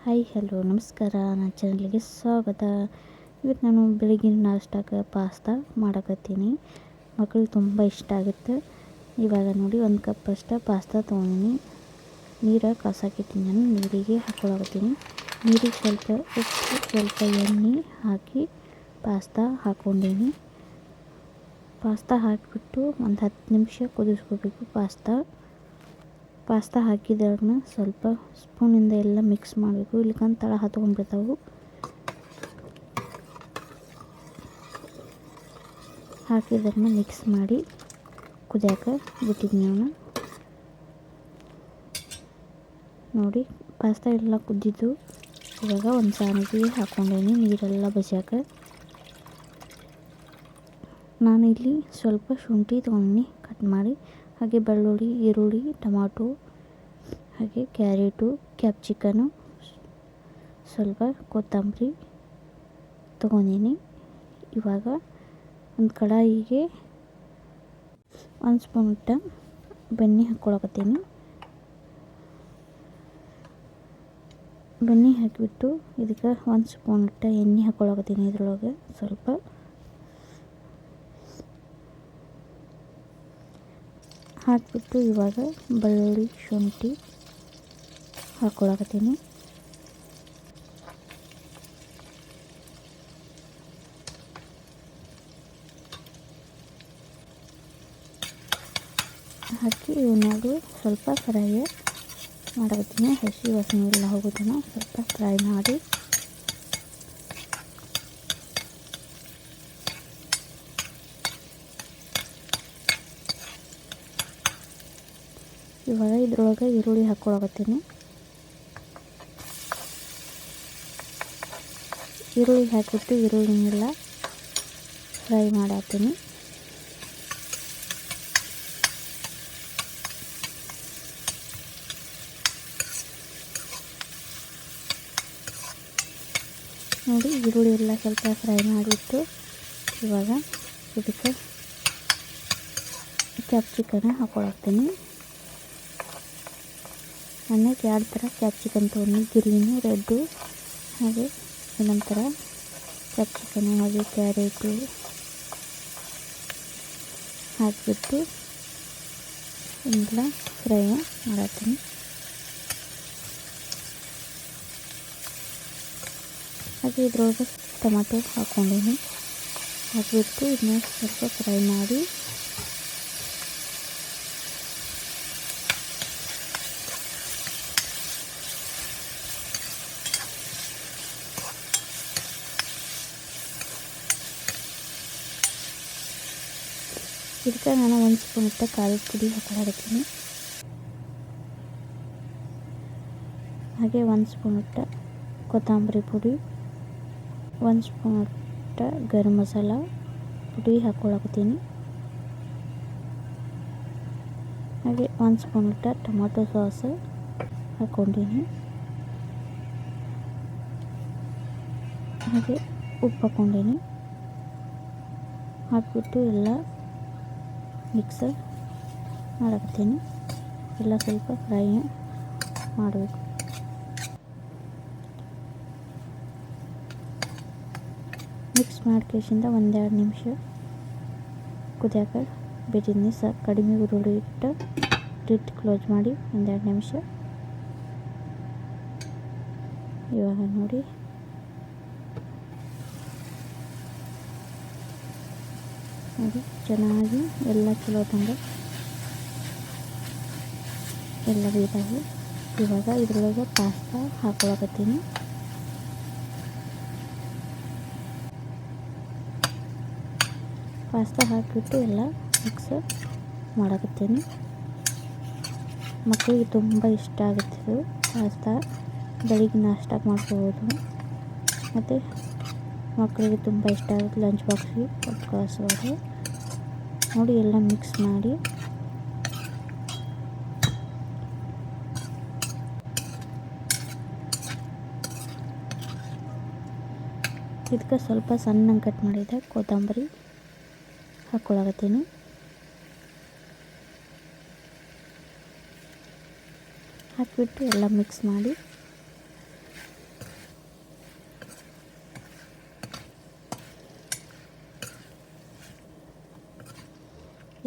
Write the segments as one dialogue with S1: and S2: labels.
S1: Hi hello ನಮಸ್ಕಾರ. ನನ್ನ ಚಾನಲ್ಗೆ ಸ್ವಾಗತ. ಇವತ್ತು ನಾನು ಬೆಳಗಿನ ನಾಷ್ಟಕ್ಕೆ ಪಾಸ್ತಾ ಮಾಡಕತ್ತೀನಿ. ಮಕ್ಕಳಿಗೆ ತುಂಬ ಇಷ್ಟ ಆಗುತ್ತೆ. ಇವಾಗ ನೋಡಿ 1 ಕಪ್ ಅಷ್ಟು ಪಾಸ್ತಾ ತೊಗೊಂಡಿನಿ. ನೀರು ಕಾಸಾಕಿಟ್ಟಿನಿ. ನಾನು ನೀರಿಗೆ ಹಾಕ್ಕೊಳಕತ್ತೀನಿ. ನೀರಿಗೆ ಸ್ವಲ್ಪ ಉಪ್ಪು, ಸ್ವಲ್ಪ ಎಣ್ಣೆ ಹಾಕಿ ಪಾಸ್ತಾ ಹಾಕ್ಕೊಂಡೀನಿ. ಪಾಸ್ತಾ ಹಾಕಿಬಿಟ್ಟು ಒಂದು 10 ನಿಮಿಷ ಕುದಿಸ್ಕೋಬೇಕು. ಪಾಸ್ತಾ ಹಾಕಿದಾಗನ ಸ್ವಲ್ಪ ಸ್ಪೂನಿಂದ ಎಲ್ಲ ಮಿಕ್ಸ್ ಮಾಡಬೇಕು, ಇಲ್ಲಕಂತ ತಳ ಹತ್ಕೊಂಡ್ಬಿಡ್ತಾವೆ. ಹಾಕಿದಾಗನ ಮಿಕ್ಸ್ ಮಾಡಿ ಕುದಿಯೋಕೆ ಬಿಟ್ಟಿದ್ದೀನಿ ನಾನು. ನೋಡಿ ಪಾಸ್ತಾ ಎಲ್ಲ ಕುದ್ದಿದ್ದು. ಇವಾಗ ಒಂದು ಸಾಣಿಗೆ ಹಾಕ್ಕೊಂಡೀನಿ ನೀರೆಲ್ಲ ಬಸಿಯೋಕೆ. ನಾನಿಲ್ಲಿ ಸ್ವಲ್ಪ ಶುಂಠಿ ತೊಗೊಂಡಿನಿ ಕಟ್ ಮಾಡಿ, ಹಾಗೆ ಬೆಳ್ಳುಳ್ಳಿ, ಈರುಳ್ಳಿ, ಟೊಮಾಟೊ, ಹಾಗೆ ಕ್ಯಾರೆಟು, ಕ್ಯಾಪ್ಸಿಕನು, ಸ್ವಲ್ಪ ಕೊತ್ತಂಬರಿ ತೊಗೊಂಡಿನಿ. ಇವಾಗ ಒಂದು ಕಡಾಯಿಗೆ 1 ಸ್ಪೂನ್ ಬೆಣ್ಣೆ ಹಾಕ್ಕೊಳಕತ್ತೀನಿ. ಬೆಣ್ಣೆ ಹಾಕಿಬಿಟ್ಟು ಇದಕ್ಕೆ 1 ಸ್ಪೂನ್ ಎಣ್ಣೆ ಹಾಕ್ಕೊಳಕತ್ತೀನಿ. ಇದ್ರೊಳಗೆ ಸ್ವಲ್ಪ ಹಾಕಿಬಿಟ್ಟು ಇವಾಗ ಬೆಳ್ಳುಳ್ಳಿ, ಶುಂಠಿ ಹಾಕ್ಕೊಳಕತ್ತೀನಿ. ಹಾಕಿ ಇವನ್ನಾಗೂ ಸ್ವಲ್ಪ ಫ್ರೈ ಮಾಡಕತ್ತೀನಿ. ಹಸಿ ವಾಸನೆ ಎಲ್ಲ ಹೋಗೋದನ್ನ ಸ್ವಲ್ಪ ಫ್ರೈ ಮಾಡಿ ಇವಾಗ ಇದ್ರೊಳಗೆ ಈರುಳ್ಳಿ ಹಾಕ್ಕೊಳಕತ್ತೀನಿ. ಈರುಳ್ಳಿ ಹಾಕಿಬಿಟ್ಟು ಈರುಳ್ಳಿನೆಲ್ಲ ಫ್ರೈ ಮಾಡತ್ತೀನಿ. ನೋಡಿ ಈರುಳ್ಳಿ ಎಲ್ಲ ಸ್ವಲ್ಪ ಫ್ರೈ ಮಾಡಿಬಿಟ್ಟು ಇವಾಗ ಇದಕ್ಕೆ ಕ್ಯಾಪ್ಸಿಕನ್ ಹಾಕ್ಕೊಳತ್ತೀನಿ. ಅನ್ನಕ್ಕೆ 2 ಥರ ಕ್ಯಾಪ್ಸಿಕನ್ ತೊಗೊಂಡು, ಗ್ರೀನು, ರೆಡ್ಡು, ಹಾಗೆ ಇನ್ನೊಂಥರ ಕ್ಯಾಪ್ಸಿಕನು, ಹಾಗೆ ಕ್ಯಾರೆಟು ಹಾಕಿಬಿಟ್ಟು ಎಲ್ಲ ಫ್ರೈ ಮಾಡತ್ತೀನಿ. ಹಾಗೆ ಇದ್ರೊಳಗೆ ಟೊಮಾಟೊ ಹಾಕ್ಕೊಂಡೀನಿ. ಹಾಕಿಬಿಟ್ಟು ಇದನ್ನ ಸ್ವಲ್ಪ ಫ್ರೈ ಮಾಡಿ ಇದಕ್ಕೆ ನಾನು 1 ಸ್ಪೂನ್ ಖಾರದ ಪುಡಿ ಹಾಕ್ಕೊಳಕತ್ತೀನಿ. ಹಾಗೆ 1 ಸ್ಪೂನ್ ಕೊತ್ತಂಬರಿ ಪುಡಿ, 1 ಸ್ಪೂನ್ ಗರಂ ಮಸಾಲ ಪುಡಿ ಹಾಕ್ಕೊಳಕತ್ತೀನಿ. ಹಾಗೆ 1 ಸ್ಪೂನ್ ಟೊಮಾಟೊ ಸಾಸ್ ಹಾಕ್ಕೊಂಡೀನಿ. ಹಾಗೆ ಉಪ್ಪು ಹಾಕ್ಕೊಂಡೀನಿ. ಹಾಕಿಬಿಟ್ಟು ಎಲ್ಲ ಮಿಕ್ಸ್ ಮಾಡಕತ್ತೀನಿ. ಎಲ್ಲ ಸ್ವಲ್ಪ ಫ್ರೈ ಮಾಡಬೇಕು. ಮಿಕ್ಸ್ ಮಾಡ್ಕೇಸಿಂದ 1-2 ನಿಮಿಷ ಕುದಿಯೋಕೆ ಬಿಟ್ಟಿದ್ದೀನಿ. ಕಡಿಮೆ ಉರುಳಿ ಇಟ್ಟು ಲಿಡ್ ಕ್ಲೋಸ್ ಮಾಡಿ 1-2 ನಿಮಿಷ. ಇವಾಗ ನೋಡಿ ಚೆನ್ನಾಗಿ ಎಲ್ಲ ಚಲೋ ತಂಗ ಎಲ್ಲ ಬೇಯಿದಾವೆ. ಇವಾಗ ಇದ್ರೊಳಗೆ ಪಾಸ್ತಾ ಹಾಕ್ಕೊಳಕತ್ತೀನಿ. ಪಾಸ್ತಾ ಹಾಕಿಬಿಟ್ಟು ಎಲ್ಲ ಮಿಕ್ಸ್ ಮಾಡಕತ್ತೀನಿ. ಮಕ್ಕಳಿಗೆ ತುಂಬ ಇಷ್ಟ ಆಗುತ್ತೆ ಇದು ಪಾಸ್ತಾ. ಬೆಳಿಗ್ಗೆ ನಾಷ್ಟಕ್ಕೆ ಮಾಡ್ಕೋಬೋದು, ಮತ್ತು ಮಕ್ಕಳಿಗೆ ತುಂಬ ಇಷ್ಟ ಆಗುತ್ತೆ. ಲಂಚ್ ಬಾಕ್ಸ್ಗೆ ಕೊಟ್ಟು ಕಳಿಸ್ಬೋದು. ನೋಡಿ ಎಲ್ಲ ಮಿಕ್ಸ್ ಮಾಡಿ ಇದಕ್ಕೆ ಸ್ವಲ್ಪ ಸಣ್ಣಗೆ ಕಟ್ ಮಾಡಿದ ಕೊತ್ತಂಬರಿ ಹಾಕ್ಕೊಳಕತ್ತೀನಿ. ಹಾಕಿಬಿಟ್ಟು ಎಲ್ಲ ಮಿಕ್ಸ್ ಮಾಡಿ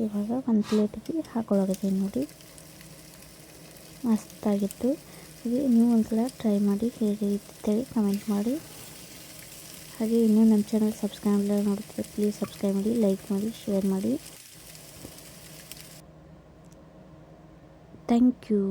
S1: ಇವಾಗ ಒಂದು ಪ್ಲೇಟಿಗೆ ಹಾಕೊಳ್ಳೋಕತ್ತೀನಿ ನೋಡಿ. ಮಸ್ತಾಗಿತ್ತು. ಹಾಗೆ ನೀವು ಒಂದ್ಸಲ ಟ್ರೈ ಮಾಡಿ ಹೇಗಿರ್ತೇಳಿ ಕಮೆಂಟ್ ಮಾಡಿ. ಹಾಗೆ ಇನ್ನೂ ನಮ್ಮ ಚಾನಲ್ ಸಬ್ಸ್ಕ್ರೈಬ್ ನೋಡ್ತೀವಿ, ಪ್ಲೀಸ್ ಸಬ್ಸ್ಕ್ರೈಬ್ ಮಾಡಿ, ಲೈಕ್ ಮಾಡಿ, ಶೇರ್ ಮಾಡಿ. Thank you.